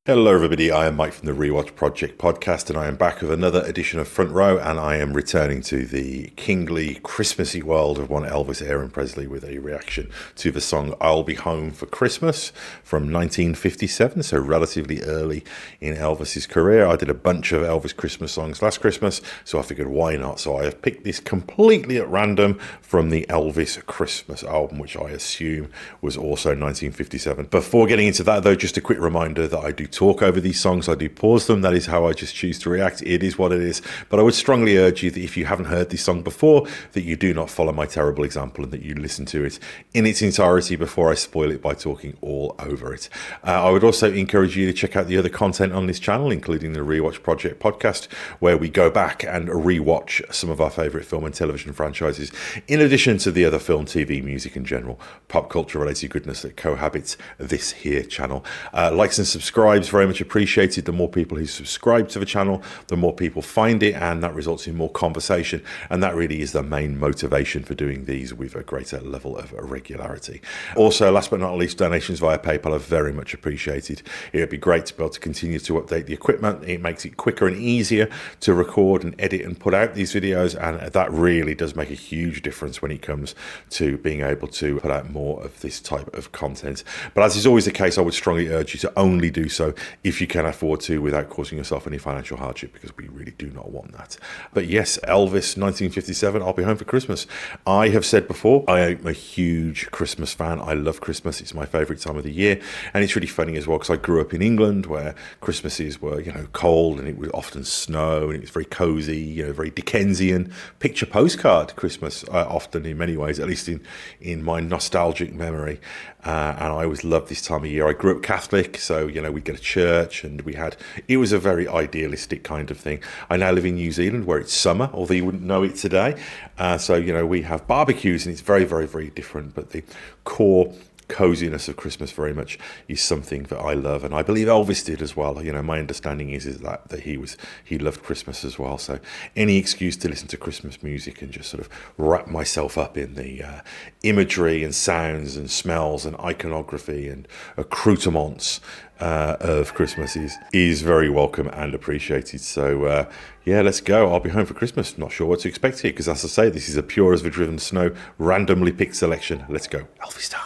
Hello everybody, I am Mike from the Rewatch Project podcast and I am back with another edition of Front Row, and I am returning to the kingly Christmassy world of one Elvis Presley with a reaction to the song I'll Be Home for Christmas from 1957, so relatively early in Elvis's career. I did a bunch of Elvis Christmas songs last Christmas, so I figured why not? So I have picked this completely at random from the Elvis Christmas album, which I assume was also 1957. Before getting into that though, just a quick reminder that I do talk over these songs, I do pause them. That is how I just choose to react. It is what it is. But I would strongly urge you that if you haven't heard this song before, that you do not follow my terrible example and that you listen to it in its entirety before I spoil it by talking all over it. I would also encourage you to check out the other content on this channel, including the Rewatch Project podcast, where we go back and rewatch some of our favourite film and television franchises, in addition to the other film, TV, music and general pop culture related goodness that cohabits this here channel. Likes and subscribes very much appreciated. The more people who subscribe to the channel, the more people find it, and that results in more conversation, and that really is the main motivation for doing these with a greater level of regularity. Also, last but not least, donations via PayPal are very much appreciated. It would be great to be able to continue to update the equipment. It makes it quicker and easier to record and edit and put out these videos, and that really does make a huge difference when it comes to being able to put out more of this type of content. But as is always the case, I would strongly urge you to only do so if you can afford to without causing yourself any financial hardship, because we really do not want that. But yes, Elvis, 1957, I'll Be Home for Christmas. I have said before, I am a huge Christmas fan. I love Christmas. It's my favourite time of the year. And it's really funny as well, because I grew up in England where Christmases were, cold, and it would often snow, and it was very cosy, very Dickensian, picture postcard Christmas, often in many ways, at least in my nostalgic memory. And I always loved this time of year. I grew up Catholic, so, we'd go to church, and it was a very idealistic kind of thing. I now live in New Zealand where it's summer, although you wouldn't know it today. So, we have barbecues, and it's very, very, very different. But the core coziness of Christmas very much is something that I love, and I believe Elvis did as well. My understanding is that he loved Christmas as well. So any excuse to listen to Christmas music and just sort of wrap myself up in the imagery and sounds and smells and iconography and accoutrements of Christmas is very welcome and appreciated. So yeah, let's go. I'll Be Home for Christmas. Not sure what to expect here, because as I say, this is a pure as the driven snow, randomly picked selection. Let's go. Elvis time.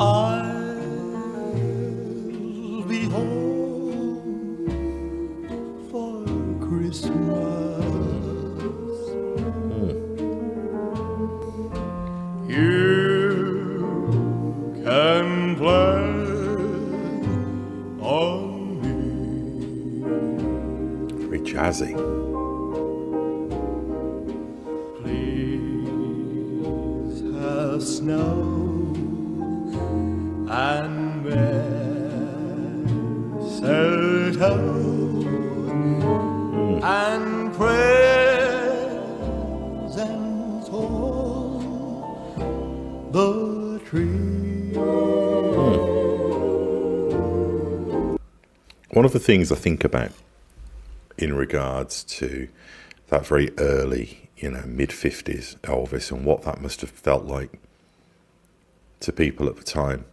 I'll be home for Christmas. You can plan on me. Very jazzy. Please have snow and mistletoe and presents on the tree. One of the things I think about in regards to that very early, mid-50s Elvis, and what that must have felt like to people at the time,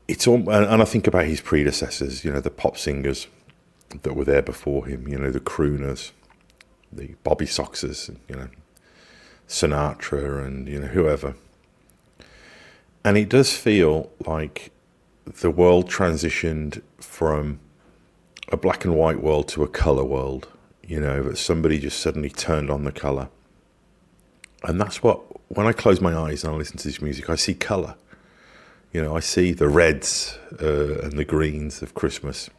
and I think about his predecessors, the pop singers that were there before him, the crooners, the Bobby Soxers, Sinatra, and whoever. And it does feel like the world transitioned from a black and white world to a colour world, that somebody just suddenly turned on the colour. And that's when I close my eyes and I listen to this music, I see colour. I see the reds and the greens of Christmas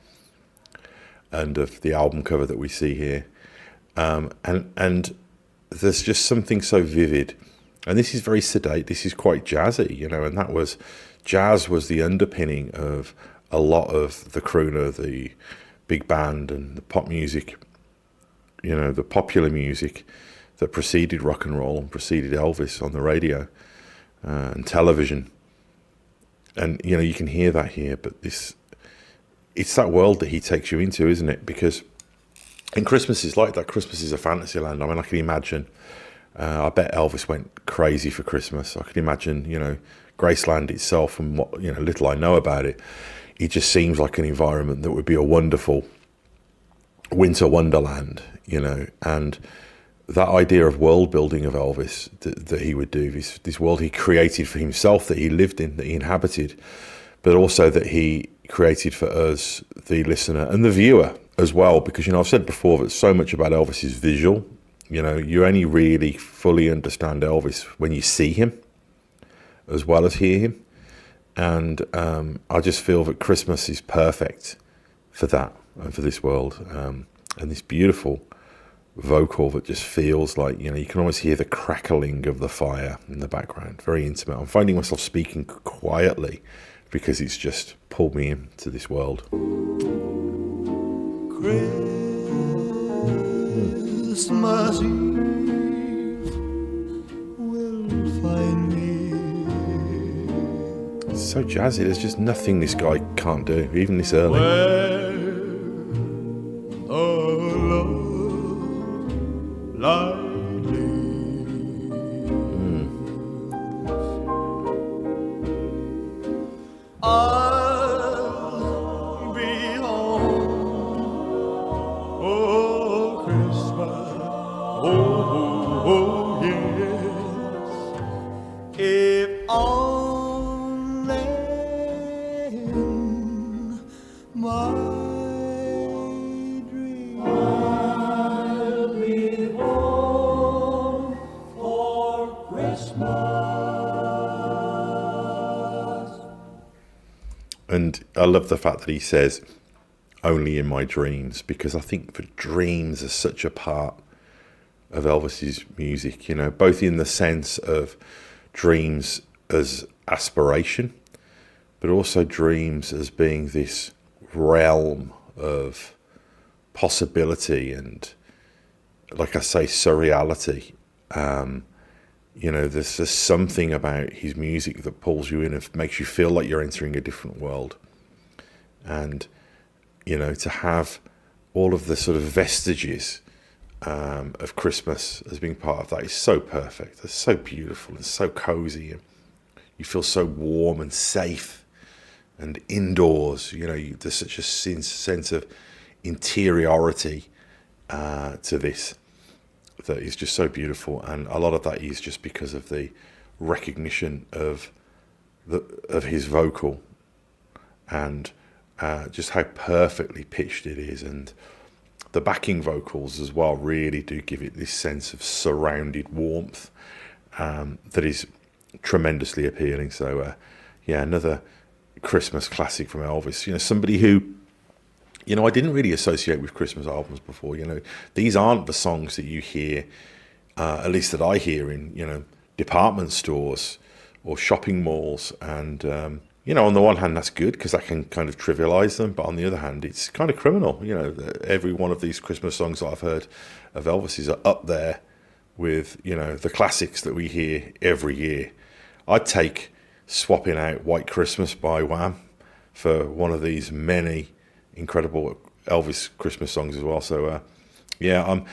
and of the album cover that we see here. And there's just something so vivid. And this is very sedate. This is quite jazzy, and jazz was the underpinning of a lot of the crooner, the big band and the pop music, the popular music that preceded rock and roll and preceded Elvis on the radio and television. And, you can hear that here, but it's that world that he takes you into, isn't it? Because And Christmas is like that. Christmas is a fantasy land. I mean, I can imagine. I bet Elvis went crazy for Christmas. I can imagine, Graceland itself, and what little I know about it. It just seems like an environment that would be a wonderful winter wonderland, and that idea of world building of Elvis that he would do, this world he created for himself, that he lived in, that he inhabited, but also that he created for us, the listener and the viewer as well, because I've said before that so much about Elvis is visual. You only really fully understand Elvis when you see him as well as hear him, and I just feel that Christmas is perfect for that and for this world, and this beautiful vocal that just feels like you can almost hear the crackling of the fire in the background. Very intimate. I'm finding myself speaking quietly because it's just pulled me into this world. Christmas Eve will find me. It's so jazzy. There's just nothing this guy can't do, even this early. Where a love lightly I'll be home. Oh, Christmas. Oh, yes. If only my dream. I'll be home for Christmas. And I love the fact that he says, only in my dreams, because I think the dreams are such a part of Elvis's music, both in the sense of dreams as aspiration, but also dreams as being this realm of possibility and, like I say, surreality. There's just something about his music that pulls you in and makes you feel like you're entering a different world. And, to have all of the sort of vestiges of Christmas as being part of that is so perfect. It's so beautiful and so cozy. And you feel so warm and safe and indoors. There's such a sense of interiority to this that is just so beautiful, and a lot of that is just because of the recognition of his vocal and just how perfectly pitched it is, and the backing vocals as well really do give it this sense of surrounded warmth that is tremendously appealing. So another Christmas classic from Elvis. Somebody who I didn't really associate with Christmas albums before. These aren't the songs that you hear, at least that I hear in, department stores or shopping malls. And, on the one hand, that's good because that can kind of trivialize them. But on the other hand, it's kind of criminal. Every one of these Christmas songs that I've heard of Elvis's are up there with, the classics that we hear every year. I'd take swapping out White Christmas by Wham for one of these many incredible Elvis Christmas songs as well. So I'm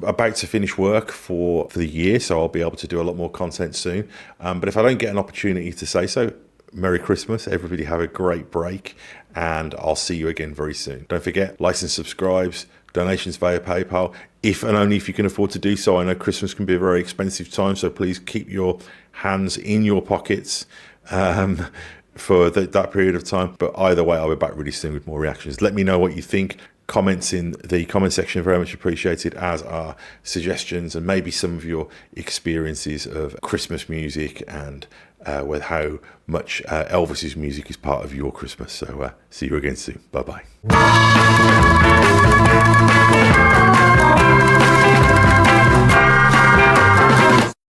about to finish work for the year, so I'll be able to do a lot more content soon. But if I don't get an opportunity to say so, Merry Christmas. Everybody have a great break, and I'll see you again very soon. Don't forget, likes and subscribes, donations via PayPal, if and only if you can afford to do so. I know Christmas can be a very expensive time, so please keep your hands in your pockets for that period of time. But either way, I'll be back really soon with more reactions. Let me know what you think. Comments in the comment section are very much appreciated, as are suggestions and maybe some of your experiences of Christmas music and with how much Elvis's music is part of your Christmas. So see you again soon. Bye-bye.